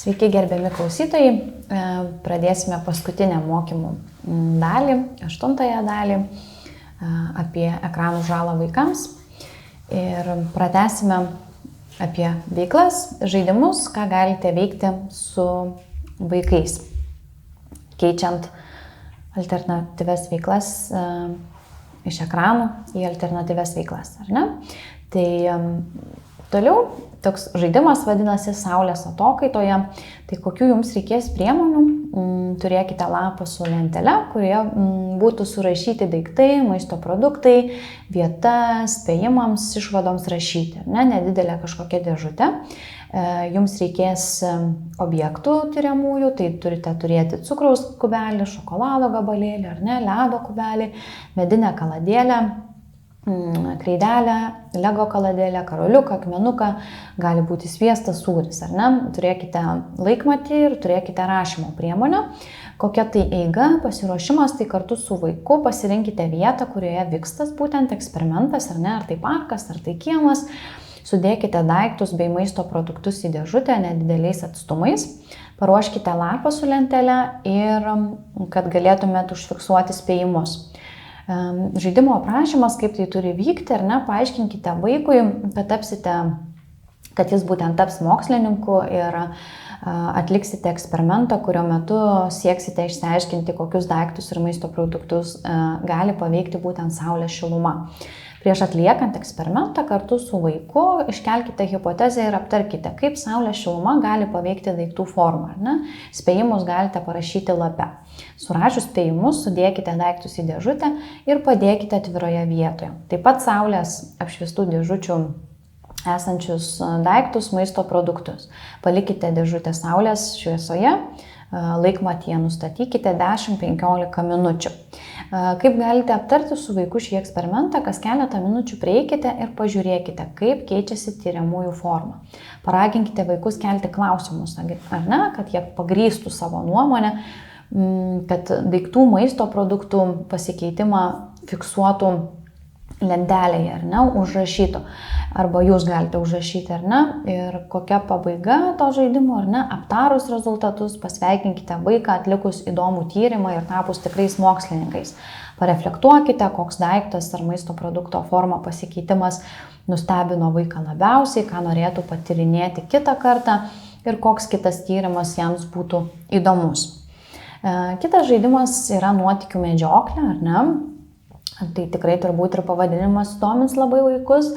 Sveiki gerbiami klausytojai, pradėsime paskutinę mokymų dalį, 8 dalį apie ekranų žalą vaikams ir pratęsime apie veiklas, žaidimus, ką galite veikti su vaikais, keičiant alternatyvias veiklas iš ekranų į alternatyvias veiklas, ar ne? Tai toliau toks žaidimas vadinasi Saulės atokaitoje. Tai kokių jums reikės priemonių? Turėkite lapą su lentele, kurioje būtų surašyti daiktai, maisto produktai, vieta, spėjimams, išvadoms rašyti. Nedidelė kažkokia dėžutė. Jums reikės objektų tyriamųjų, tai turite turėti cukraus kubelį, šokolado gabalėlį, ar ne, ledo kubelį, medinę kaladėlę, kreidelę, lego kaladėlę, karoliuką, akmenuką, gali būti sviestas, sūris, ar ne? Turėkite laikmatį ir turėkite rašymo priemonę. Kokia tai eiga, pasiruošimas, tai kartu su vaiku pasirinkite vietą, kurioje vyks tas būtent eksperimentas, ar ne, ar tai parkas, ar tai kiemas. Sudėkite daiktus bei maisto produktus į dėžutę nedideliais atstumais. Paruoškite lapą su lentele ir kad galėtumėt užfiksuoti spėjimus. Žaidimo aprašymas, kaip tai turi vykti, ar ne, paaiškinkite vaikui, kad jis būtent taps mokslininku ir atliksite eksperimentą, kurio metu sieksite išsiaiškinti, kokius daiktus ir maisto produktus gali paveikti būtent saulės šiluma. Prieš atliekant eksperimentą kartu su vaiku iškelkite hipotezę ir aptarkite, kaip saulės šiluma gali paveikti daiktų formą. Ne? Spėjimus galite parašyti lape. Surašius spėjimus, sudėkite daiktus į dėžutę ir padėkite atviroje vietoje. Taip pat saulės apšviestų dėžučių esančius daiktus, maisto produktus. Palikite dėžutę saulės šviesoje, laikmatyje nustatykite 10-15 minučių. Kaip galite aptarti su vaiku šį eksperimentą, kas keletą minučių prieikite ir pažiūrėkite, kaip keičiasi tyriamųjų forma. Paraginkite vaikus kelti klausimus, ar ne, kad jie pagrįstų savo nuomonę, kad daiktų maisto produktų pasikeitimą fiksuotų lentelėje, ar ne, užrašytų. Arba jūs galite užrašyti, ar ne, ir kokia pabaiga to žaidimo, ar ne, aptarus rezultatus, pasveikinkite vaiką atlikus įdomų tyrimą ir tapus tikrais mokslininkais. Pareflektuokite, koks daiktas ar maisto produkto forma pasikeitimas nustebino vaiką labiausiai, ką norėtų patyrinėti kitą kartą ir koks kitas tyrimas jiems būtų įdomus. Kitas žaidimas yra nuotykių medžioklė, ar ne? Tai tikrai turbūt ir pavadinimas domins labai vaikus.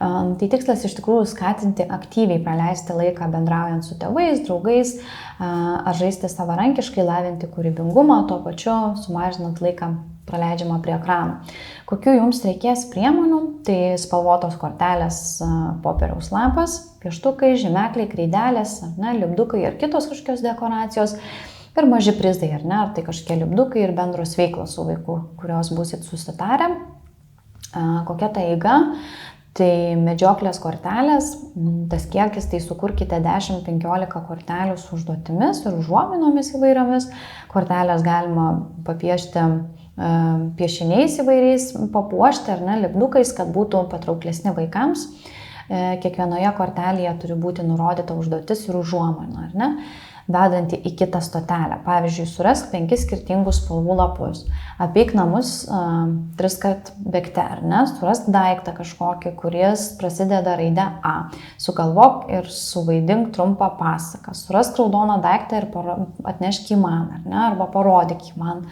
Tai tikslas iš tikrųjų skatinti aktyviai praleisti laiką bendraujant su tėvais, draugais, ar žaisti savarankiškai, lavinti kūrybingumą, tuo pačiu sumažinant laiką praleidžiamą prie ekranų. Kokių jums reikės priemonių? Tai spalvotos kortelės, popieriaus lapas, pieštukai, žymekliai, kreidelės, lipdukai ir kitos kažkokios dekoracijos. Ir maži prizai, ar ne, ar tai kažkokie lipdukai ir bendros veiklos su vaiku, kurios būsit susitarę. Kokia ta eiga? Tai medžioklės kortelės, tas kiekis, tai sukurkite 10-15 kortelių su užduotimis ir užuominomis įvairiomis. Kortelės galima papiešti piešiniais įvairiais, papuošti, ar ne, lipdukais, kad būtų patrauklesni vaikams. Kiekvienoje kortelėje turi būti nurodyta užduotis ir užuomina, ar ne, vedanti į kitą stotelę. Pavyzdžiui, surask 5 skirtingus spalvų lapus. Apeik namus 3 kart bėgte, ar ne? Surask daiktą kažkokį, kuris prasideda raide A. Sugalvok ir suvaidink trumpą pasaką. Surask raudoną daiktą ir atnešk jį man, ar ne? Arba parodyk jį man.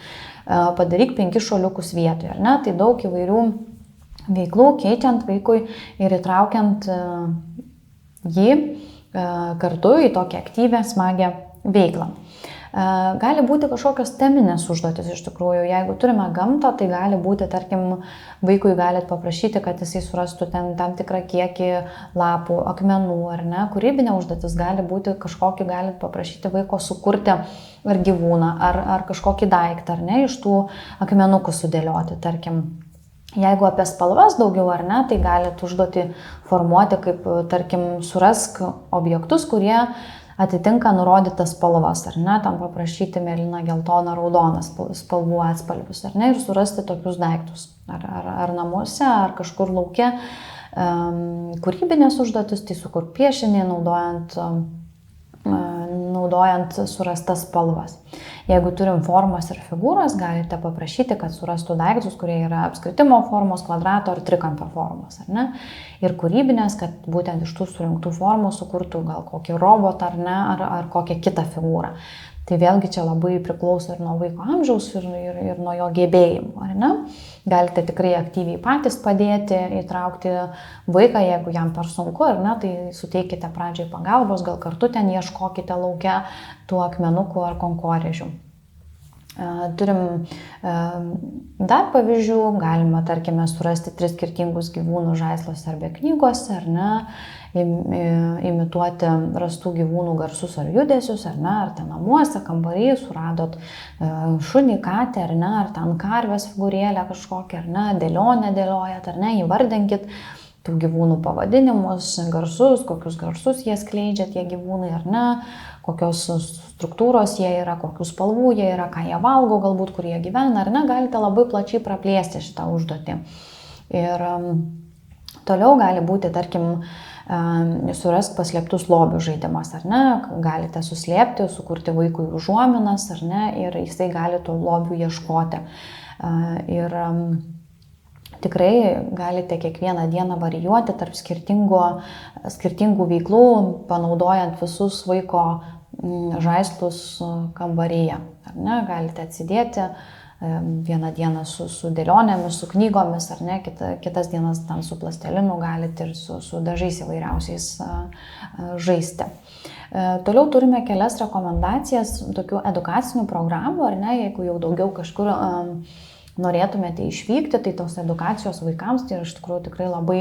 Padaryk 5 šuoliukus vietoje, ar ne? Tai daug įvairių veiklų, keičiant vaikui ir įtraukiant jį kartu į tokią aktyvę, smagią veiklą. Gali būti kažkokios teminės užduotis iš tikrųjų. Jeigu turime gamtą, tai gali būti, tarkim, vaikui galit paprašyti, kad jisai surastų ten tam tikrą kiekį lapų, akmenų, ar ne. Kūrybinė užduotis gali būti kažkokį, galit paprašyti vaiko sukurti ar gyvūną, ar kažkokį daiktą, ar ne, iš tų akmenukų sudėlioti, tarkim. Jeigu apie spalvas daugiau, ar ne, tai galite užduoti formuoti, kaip, tarkim, surask objektus, kurie atitinka nurodytas spalvas, ar ne, tam paprašyti mėlyną, geltoną, raudoną spalvų atspalvius, ar ne, ir surasti tokius daiktus, ar namuose, ar kažkur lauke. Kūrybinės užduotis, tai sukurk piešinį, naudojant panaudojant surastas spalvas. Jeigu turim formas ir figūras, galite paprašyti, kad surastų daiktus, kurie yra apskritimo formos, kvadrato ar trikampio formos, ar ne? Ir kūrybinės, kad būtent iš tų surinktų formų sukurtų gal kokį robotą, ar ne, ar kokią kitą figūrą. Tai vėlgi čia labai priklauso ir nuo vaiko amžiaus, ir nuo jo gebėjimų, ar ne? Galite tikrai aktyviai patys padėti, įtraukti vaiką, jeigu jam per sunku, ar ne, tai suteikite pradžiai pagalbos, gal kartu ten ieškokite lauke tų akmenukų ar konkorėžių. Turim dar pavyzdžių, galima, tarkime, surasti 3 skirtingus gyvūnų žaislus arba knygose, ar ne, imituoti rastų gyvūnų garsus ar judesius, ar ne, ar ten namuose, kambarį, suradot šunį, katę, ar ne, ar ten karvės figūrėlę kažkokią, ar ne, dėlionę dėliojat, ar ne, įvardinkit tų gyvūnų pavadinimus, garsus, kokius garsus jie skleidžia tie gyvūnai, ar ne, kokios struktūros jie yra, kokių spalvų jie yra, ką jie valgo, galbūt kur jie gyvena, ar ne, galite labai plačiai praplėsti šitą užduotį. Ir toliau gali būti, tarkim, surask paslėptus lobių žaidimas, ar ne, galite suslėpti, sukurti vaikui užuominas, ar ne, ir jisai gali tų lobių ieškoti. Ir tikrai galite kiekvieną dieną varijuoti tarp skirtingų veiklų, panaudojant visus vaiko žaislus kambaryje. Ar ne? Galite atsidėti vieną dieną su dėlionėmis, su knygomis, ar ne, kitas dienas ten su plastelinu galite ir su dažais įvairiausiais žaisti. Toliau turime kelias rekomendacijas tokių edukacinių programų, ar ne, jeigu jau daugiau kažkur norėtumėte išvykti, tai tos edukacijos vaikams tai iš tikrųjų tikrai labai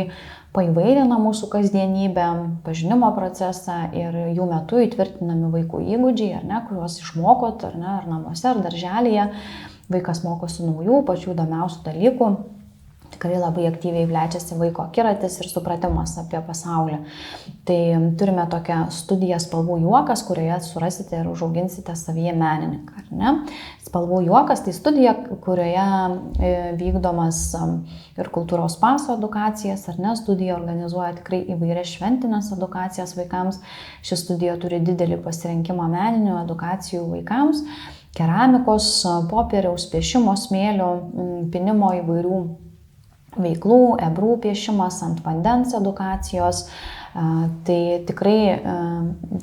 paįvairina mūsų kasdienybę, pažinimo procesą ir jų metu įtvirtinami vaikų įgūdžiai, ar ne, kuriuos išmokot, ar ne, ar namuose, ar darželyje. Vaikas mokosi naujų, pačių įdomiausių dalykų. Tikrai labai aktyviai plečiasi vaiko akiratis ir supratimas apie pasaulį. Tai turime tokią studiją Spalvų juokas, kurioje surasite ir užauginsite savyje menininką, ar ne? Spalvų juokas tai studija, kurioje vykdomas ir kultūros paso edukacijas, ar ne? Studija organizuoja tikrai įvairias šventinės edukacijas vaikams. Ši studija turi didelį pasirinkimą meninių edukacijų vaikams. Keramikos, popieriaus, piešimo, smėlio, pynimo įvairių veiklų, ebrų piešimas, ant vandens edukacijos. Tai tikrai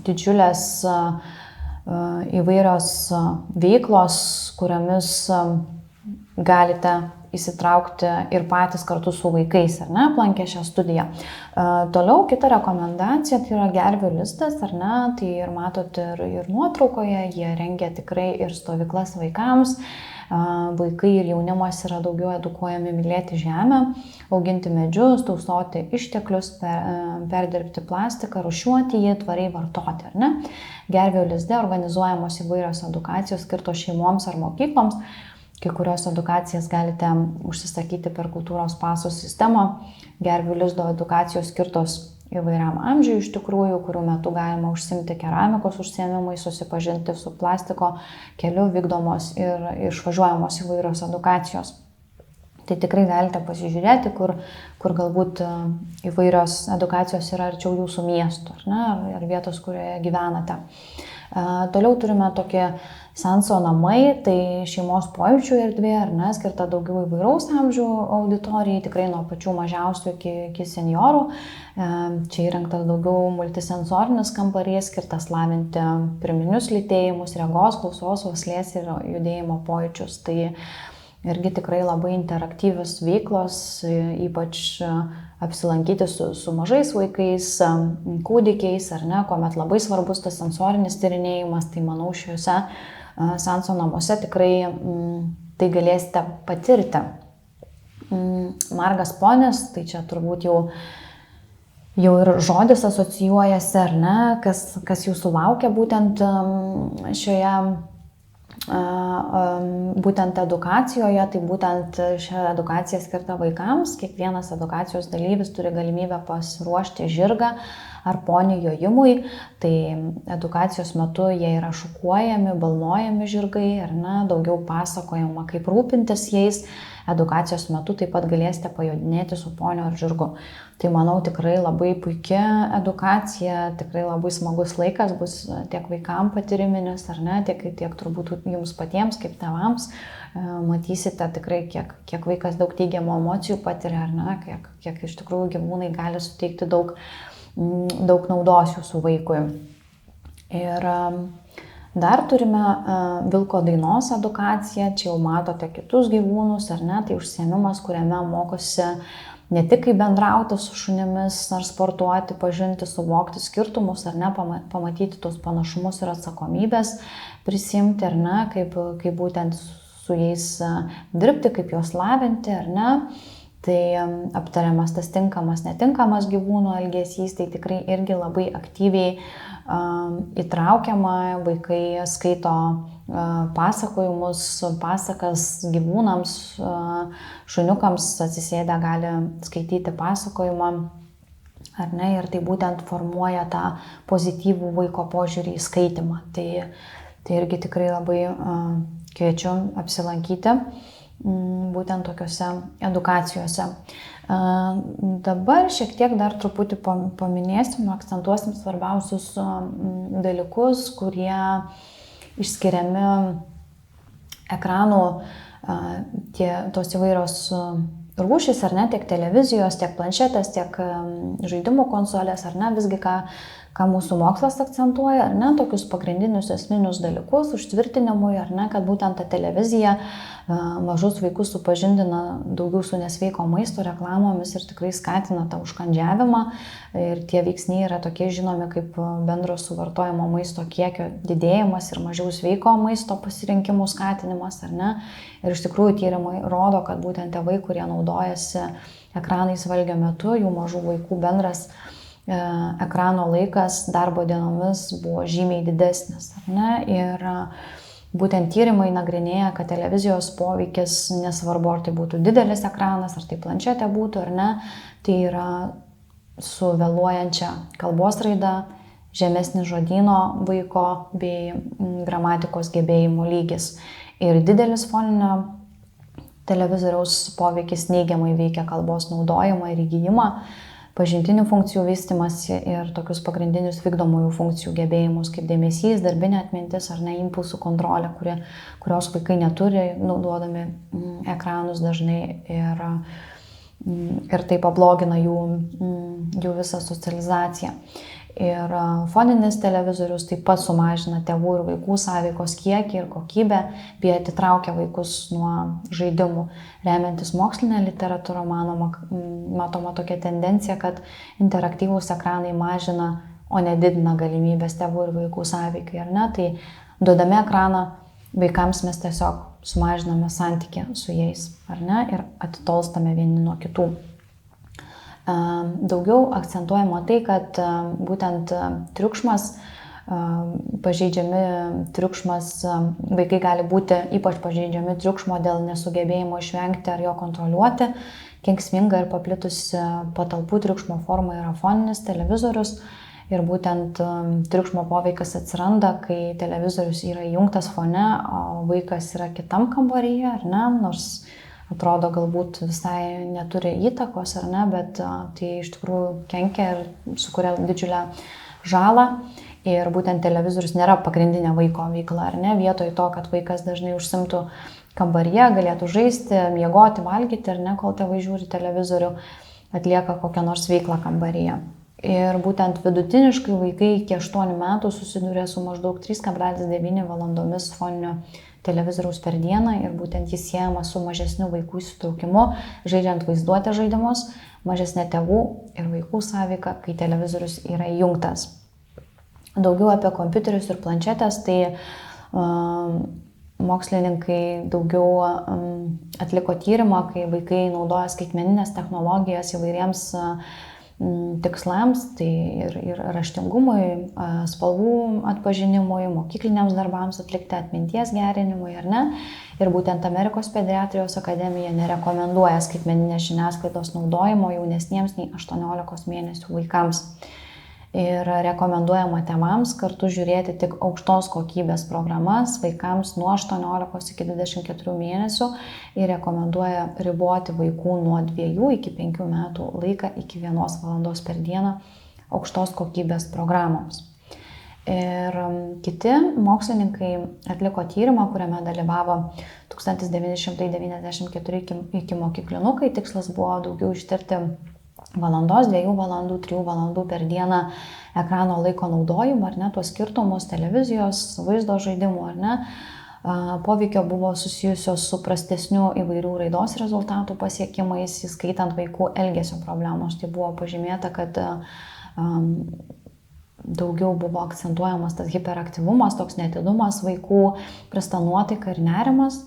didžiulės įvairios veiklos, kuriomis galite įsitraukti ir patys kartu su vaikais, ar ne, aplankę šią studiją. Toliau kita rekomendacija, tai yra gervių listas, ar ne, tai ir matot ir nuotraukoje, jie rengia tikrai ir stovyklas vaikams. Vaikai ir jaunimas yra daugiau edukuojami mylėti žemę, auginti medžius, tausoti išteklius, perdirbti plastiką, rūšiuoti jį, tvariai vartoti, ar ne? Gervių lizde organizuojamos įvairios edukacijos skirtos šeimoms ar mokykloms. Kai kurios edukacijas galite užsisakyti per kultūros paso sistemą. Gervių lizdo edukacijos skirtos įvairiam amžiui iš tikrųjų, kurių metu galima užsiimti keramikos užsiėmimai, susipažinti su plastiko keliu, vykdomos ir išvažiuojamos įvairios edukacijos. Tai tikrai galite pasižiūrėti, kur galbūt įvairios edukacijos yra arčiau jūsų miestų, ar ne, ar vietos, kurioje gyvenate. Toliau turime tokį senso namai, tai šeimos pojūčių erdvė, ar ne, skirta daugiau įvairaus amžių auditorijai, tikrai nuo pačių mažiausių iki seniorų. Čia įrengtas daugiau multisensorinis kambarys, skirtas lavinti pirminius lytėjimus, regos, klausos, uoslės ir judėjimo pojūčius. Tai irgi tikrai labai interaktyvios veiklos, ypač apsilankyti su mažais vaikais, kūdikiais, ar ne, kuomet labai svarbus tas sensorinis tyrinėjimas, tai manau šiuose senso namuose tikrai tai galėsite patirti. Margas ponis, tai čia turbūt jau ir žodis asocijuojasi, ar ne, kas jūsų laukia būtent šioje būtent edukacijoje, tai būtent šią edukaciją skirta vaikams. Kiekvienas edukacijos dalyvis turi galimybę pasiruošti žirgą ar ponių jojimui, tai edukacijos metu jie yra šukuojami, balnojami žirgai, ar ne, daugiau pasakojama, kaip rūpintis jais. Edukacijos metu taip pat galėsite pajodinėti su ponio ar žirgu. Tai manau tikrai labai puikia edukacija, tikrai labai smagus laikas bus tiek vaikams patyriminis, ar ne, tiek turbūt jums patiems kaip tėvams. Matysite tikrai, kiek vaikas daug teigiamų emocijų patiria, ar ne, kiek iš tikrųjų gyvūnai gali suteikti daug naudos jūsų vaikui. Ir dar turime vilko dainos edukaciją, čia jau matote kitus gyvūnus, ar ne, tai užsiėmimas, kuriame mokosi ne tik kaip bendrauti su šunimis, ar sportuoti, pažinti, suvokti skirtumus, ar ne, pamatyti tos panašumus ir atsakomybės, prisimti, ar ne, kaip būtent su jais dirbti, kaip juos lavinti, ar ne. Tai aptariamas tas tinkamas, netinkamas gyvūnų elgesys, tai tikrai irgi labai aktyviai įtraukiama, vaikai skaito pasakojimus, pasakas gyvūnams, šuniukams atsisėdę gali skaityti pasakojimą, ar ne, ir tai būtent formuoja tą pozityvų vaiko požiūrį į skaitimą. Tai irgi tikrai labai kviečiu apsilankyti būtent tokiuose edukacijose. Dabar šiek tiek dar truputį paminėsim, akcentuosim svarbiausius dalykus, kurie išskiriami ekranų, tos įvairios rūšys, ar ne, tiek televizijos, tiek planšetės, tiek žaidimų konsolės, ar ne, visgi ką mūsų mokslas akcentuoja, ar ne, tokius pagrindinius esminius dalykus užtvirtinimui, ar ne, kad būtent ta televizija mažus vaikus supažindina daugiau su nesveiko maisto reklamomis ir tikrai skatina tą užkandžiavimą. Ir tie veiksniai yra tokie žinomi kaip bendro suvartojamo maisto kiekio didėjimas ir mažiau sveiko maisto pasirinkimų skatinimas, ar ne. Ir iš tikrųjų tyrimai rodo, kad būtent tėvai, kurie naudojasi ekranais valgio metu, jų mažų vaikų bendras ekrano laikas darbo dienomis buvo žymiai didesnis, ar ne. Ir būtent tyrimai nagrinėja, kad televizijos poveikis, nesvarbu ar tai būtų didelis ekranas, ar tai planšetė būtų, ar ne, tai yra su vėluojančia kalbos raida, žemesnis žodyno vaiko bei gramatikos gebėjimų lygis. Ir didelis foninio televizoriaus poveikis neigiamai veikia kalbos naudojimą ir įgijimą, pažintinių funkcijų vystymasi ir tokius pagrindinius vykdomųjų funkcijų gebėjimus kaip dėmesys, darbinė atmintis ar ne, impulsų kontrolė, kurios vaikai neturi, naudodami ekranus dažnai ir tai pablogina jų visą socializaciją. Ir foninis televizorius taip pat sumažina tėvų ir vaikų sąveikos kiekį ir kokybę, bei atitraukia vaikus nuo žaidimų. Remiantis mokslinė literatūra, matoma tokia tendencija, kad interaktyvūs ekranai mažina, o ne didina galimybės tėvų ir vaikų sąveikai, ar ne? Tai duodami ekraną vaikams mes tiesiog sumažiname santykį su jais, ar ne? Ir atitolstame vieni nuo kitų. Daugiau akcentuojama tai, kad būtent triukšmas, vaikai gali būti ypač pažeidžiami triukšmo dėl nesugebėjimo išvengti ar jo kontroliuoti. Kenksminga ir paplitusi patalpų triukšmo forma yra foninis televizorius. Ir būtent triukšmo poveikas atsiranda, kai televizorius yra įjungtas fone, o vaikas yra kitam kambaryje, ar ne, nors atrodo galbūt visai neturi įtakos, ar ne, bet tai iš tikrųjų kenkia ir sukuria didžiulę žalą. Ir būtent televizorius nėra pagrindinė vaiko veikla, ar ne, vietoj to, kad vaikas dažnai užsimtų kambaryje, galėtų žaisti, miegoti, valgyti, ar ne, kol tėvai žiūri televizorių, atlieka kokią nors veiklą kambaryje. Ir būtent vidutiniškai vaikai iki 8 metų susiduria su maždaug 3,9 valandomis foninio televizoriaus per dieną ir būtent jis siejamas su mažesniu vaikų įsitraukimu, žaidžiant vaizduotės žaidimus, mažesnė tėvų ir vaikų sąveika, kai televizorius yra įjungtas. Daugiau apie kompiuterius ir planšetės, tai mokslininkai daugiau atliko tyrimą, kai vaikai naudoja skaitmeninės technologijas įvairiems tikslams, tai ir raštingumui, spalvų atpažinimui, mokykliniams darbams atlikti, atminties gerinimui, ar ne. Ir būtent Amerikos pediatrijos akademija nerekomenduoja skaitmeninės žiniasklaidos naudojimo jaunesniems nei 18 mėnesių vaikams. Ir rekomenduojama tėvams kartu žiūrėti tik aukštos kokybės programas vaikams nuo 18 iki 24 mėnesių ir rekomenduoja riboti vaikų nuo 2 iki 5 metų laiką iki 1 valandos per dieną aukštos kokybės programoms. Ir kiti mokslininkai atliko tyrimą, kuriame dalyvavo 1994 ikimokyklinukai. Tikslas buvo daugiau ištirti valandos, 2 valandų, 3 valandų per dieną ekrano laiko naudojimo, ar ne, tuos skirtumus televizijos, vaizdo žaidimų, ar ne. Poveikio buvo susijusios su prastesniu įvairių raidos rezultatų pasiekimais, įskaitant vaikų elgesio problemos. Tai buvo pažymėta, kad daugiau buvo akcentuojamas tas hiperaktyvumas, toks neatidumas vaikų, prasta nuotaika ir nerimas.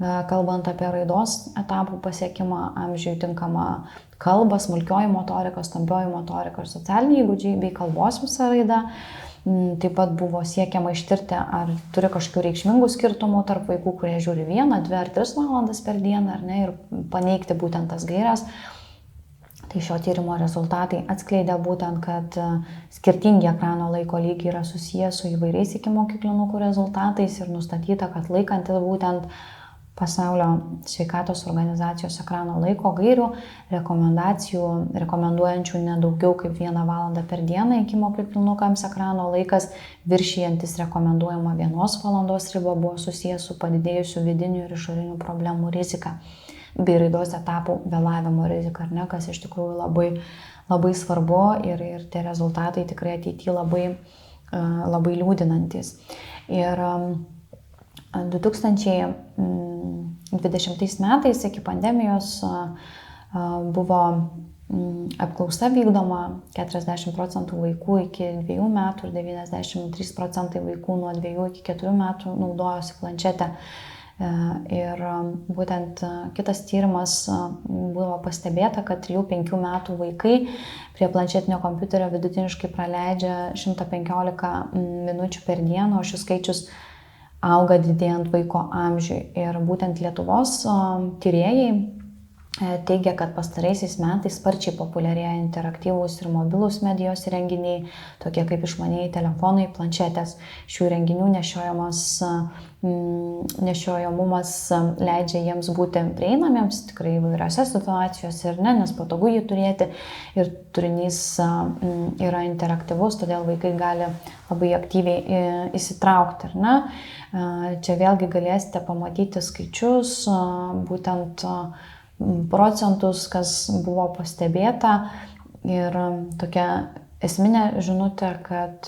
Kalbant apie raidos etapų pasiekimą, amžiui tinkama kalba, smulkioji motorika, stambioji motorika ir socialiniai įgūdžiai bei kalbos visa raida. Taip pat buvo siekiama ištirti, ar turi kažkokių reikšmingų skirtumų tarp vaikų, kurie žiūri 1, 2 ar 3 valandas per dieną, ar ne, ir paneigti būtent tas gairias. Tai šio tyrimo rezultatai atskleidė būtent, kad skirtingi ekrano laiko lygiai yra susiję su įvairiais ikimokyklinukų rezultatais ir nustatyta, kad laikantis būtent Pasaulio sveikatos organizacijos ekrano laiko gairių rekomendacijų, rekomenduojančių ne daugiau kaip 1 valandą per dieną ikimokyklinukams ekrano laikas, viršijantis rekomenduojama 1 valandos ribą, buvo susijęs su padidėjusiu vidinių ir išorinių problemų rizika bei raidos etapų vėlavimo rizika, ar ne, kas iš tikrųjų labai svarbu ir tie rezultatai tikrai ateityje labai liūdinantis. Ir 2020 metais iki pandemijos buvo apklausa vykdoma, 40% vaikų iki 2 metų ir 93% vaikų nuo 2 iki 4 metų naudojosi planšetę. Ir būtent kitas tyrimas buvo pastebėta, kad 3-5 metų vaikai prie planšetinio kompiuterio vidutiniškai praleidžia 115 minučių per dieną, o šis skaičius auga didėjant vaiko amžiui. Ir būtent Lietuvos tyrėjai teigia, kad pastaraisiais metais sparčiai populiarėja interaktyvūs ir mobilūs medijos įrenginiai, tokie kaip išmanieji telefonai, planšetės. Šių įrenginių nešiojamumas leidžia jiems būti prieinamiems tikrai įvairiose situacijose ir ne, nes patogu jį turėti ir turinys yra interaktyvus, todėl vaikai gali labai aktyviai įsitraukti, ar ne. Čia vėlgi galėsite pamatyti skaičius, būtent procentus, kas buvo pastebėta ir tokia esminė žinutė, kad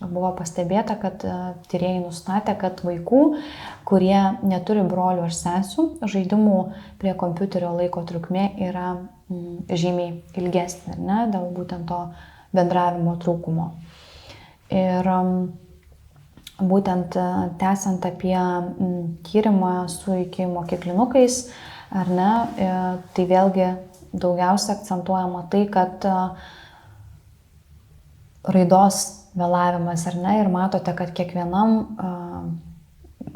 buvo pastebėta, kad tyrėjai nustatė, kad vaikų, kurie neturi brolių ar sesių, žaidimų prie kompiuterio laiko trukmė yra žymiai ilgesnė, ne, dėl būtent to bendravimo trūkumo. Ir būtent tęsiant apie tyrimą su ikimokyklinukais, ar ne, tai vėlgi daugiausia akcentuojama tai, kad raidos vėlavimas, ar ne, ir matote, kad kiekvienam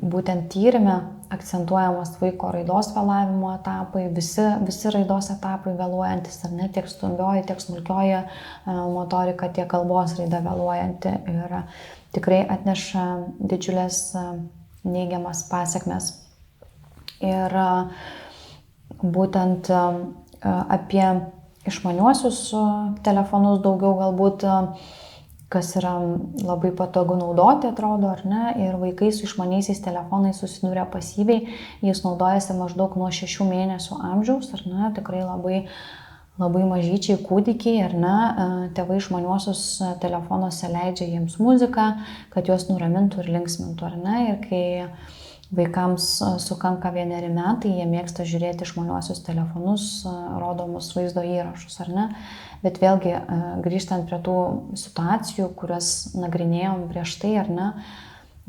būtent tyrime akcentuojamas vaiko raidos vėlavimo etapai, visi raidos etapai vėluojantis, ar ne, tiek stambioji, tiek smulkioji motorika, tiek kalbos raida vėluojanti ir tikrai atneša didžiulės neigiamas pasekmes. Ir būtent apie išmaniuosius telefonus daugiau galbūt, kas yra labai patogu naudoti, atrodo, ar ne, ir vaikai su išmaniaisiais telefonais susiduria pasyviai, jis naudojasi maždaug nuo 6 mėnesių amžiaus, ar ne, tikrai labai mažyčiai kūdikiai, ar ne, tėvai išmaniuosius telefonuose leidžia jiems muziką, kad juos nuramintų ir linksmintų, ar ne, ir kai vaikams sukanka 1 metai, jie mėgsta žiūrėti išmaniuosius telefonus, rodomus vaizdo įrašus, ar ne? Bet vėlgi, grįžtant prie tų situacijų, kurias nagrinėjom prieš tai, ar ne,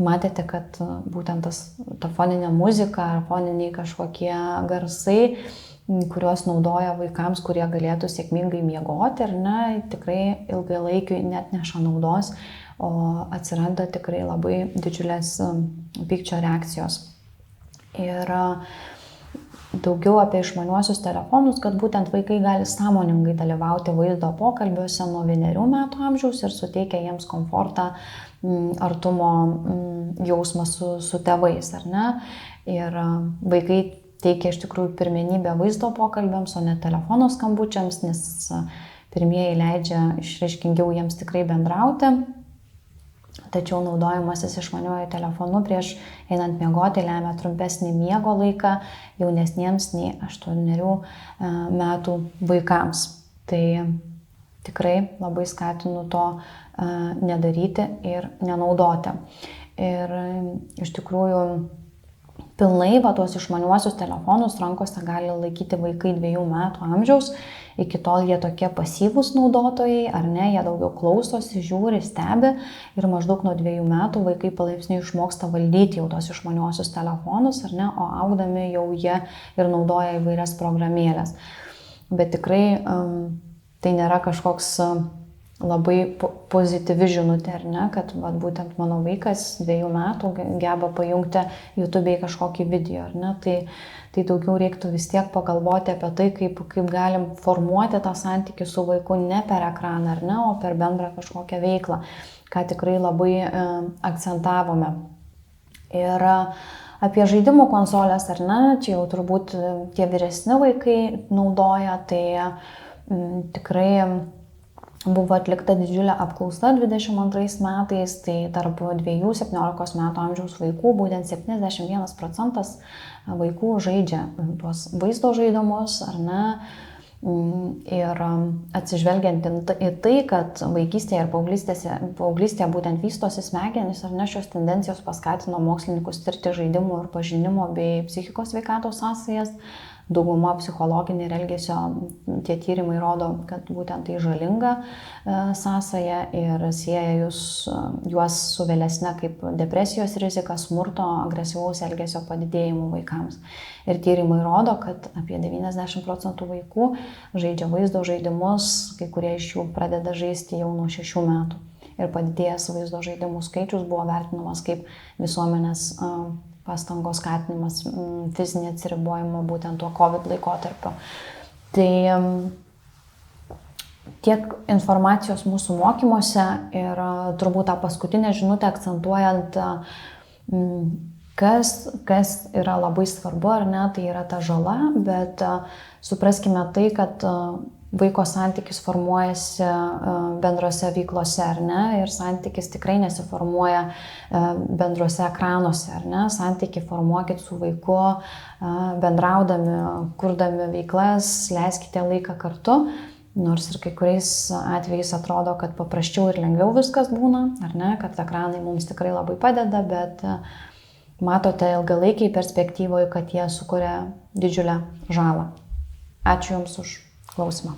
matėte, kad būtent ta foninė muzika ar foniniai kažkokie garsai, kuriuos naudoja vaikams, kurie galėtų sėkmingai miegoti, ar ne, tikrai ilgalaikiui net neša naudos, o atsiranda tikrai labai didžiulės pykčio reakcijos. Ir daugiau apie išmaniuosius telefonus, kad būtent vaikai gali sąmoningai dalyvauti vaizdo pokalbiuose nuo 1 metų amžiaus ir suteikia jiems komfortą, artumo jausmą su tėvais, ar ne? Ir vaikai teikia iš tikrųjų pirmenybę vaizdo pokalbiams, o ne telefono skambučiams, nes pirmieji leidžia išraiškingiau jiems tikrai bendrauti. Tačiau naudojimasis išmaniuoju telefonu prieš einant miegoti lemia trumpesnį miego laiką jaunesniems nei 8 metų vaikams. Tai tikrai labai skatinu to nedaryti ir nenaudoti. Ir iš tikrųjų pilnai tuos išmaniuosius telefonus rankose gali laikyti vaikai 2 metų amžiaus. Iki tol jie tokie pasyvūs naudotojai, ar ne, jie daugiau klausosi, žiūri, stebi ir maždaug nuo 2 metų vaikai palaipsniui išmoksta valdyti jau tos išmaniuosius telefonus, ar ne, o augdami jau jie ir naudoja įvairias programėlės. Bet tikrai tai nėra kažkoks labai pozityvi žinutė, ar ne, kad būtent mano vaikas 2 metų geba pajungti YouTube'e kažkokį video, ar ne, tai daugiau reiktų vis tiek pagalvoti apie tai, kaip galim formuoti tą santykį su vaiku ne per ekraną, ar ne, o per bendrą kažkokią veiklą, ką tikrai labai akcentavome. Ir apie žaidimų konsolės, ar ne, čia jau turbūt tie vyresni vaikai naudoja, tai tikrai buvo atlikta didžiulė apklausa 22 metais, tai tarp 2-17 metų amžiaus vaikų būtent 71% vaikų žaidžia tuos vaizdo žaidimus, ar ne, ir atsižvelgiant į tai, kad vaikystėje ir paauglystėje būtent vystosi smegenys, ar ne, šios tendencijos paskatino mokslininkus tirti žaidimų ir pažinimo bei psichikos sveikatos sąsajas. Dauguma psichologinė ir elgesio tie tyrimai rodo, kad būtent tai žalinga sąsaja ir sieja juos su vėlesne kaip depresijos rizika, smurto, agresyvaus elgesio padidėjimu vaikams. Ir tyrimai rodo, kad apie 90% vaikų žaidžia vaizdo žaidimus, kai kurie iš jų pradeda žaisti jau nuo 6 metų. Ir padidėjęs vaizdo žaidimų skaičius buvo vertinamas kaip visuomenės pastangos skatinimas fizinį atsiribojimą būtent tuo COVID laikotarpiu. Tai tiek informacijos mūsų mokymuose ir turbūt tą paskutinę žinutę akcentuojant, kas yra labai svarbu, ar ne, tai yra ta žala, bet supraskime tai, kad vaiko santykis formuojasi bendrose veiklose, ar ne, ir santykis tikrai nesiformuoja bendrose ekranuose, ar ne, santykį formuokit su vaiku, bendraudami, kurdami veiklas, leiskite laiką kartu, nors ir kai kuriais atvejais atrodo, kad paprasčiau ir lengviau viskas būna, ar ne, kad ekranai mums tikrai labai padeda, bet matote ilgalaikiai perspektyvoje, kad jie sukuria didžiulę žalą. Ačiū Jums už klausimą.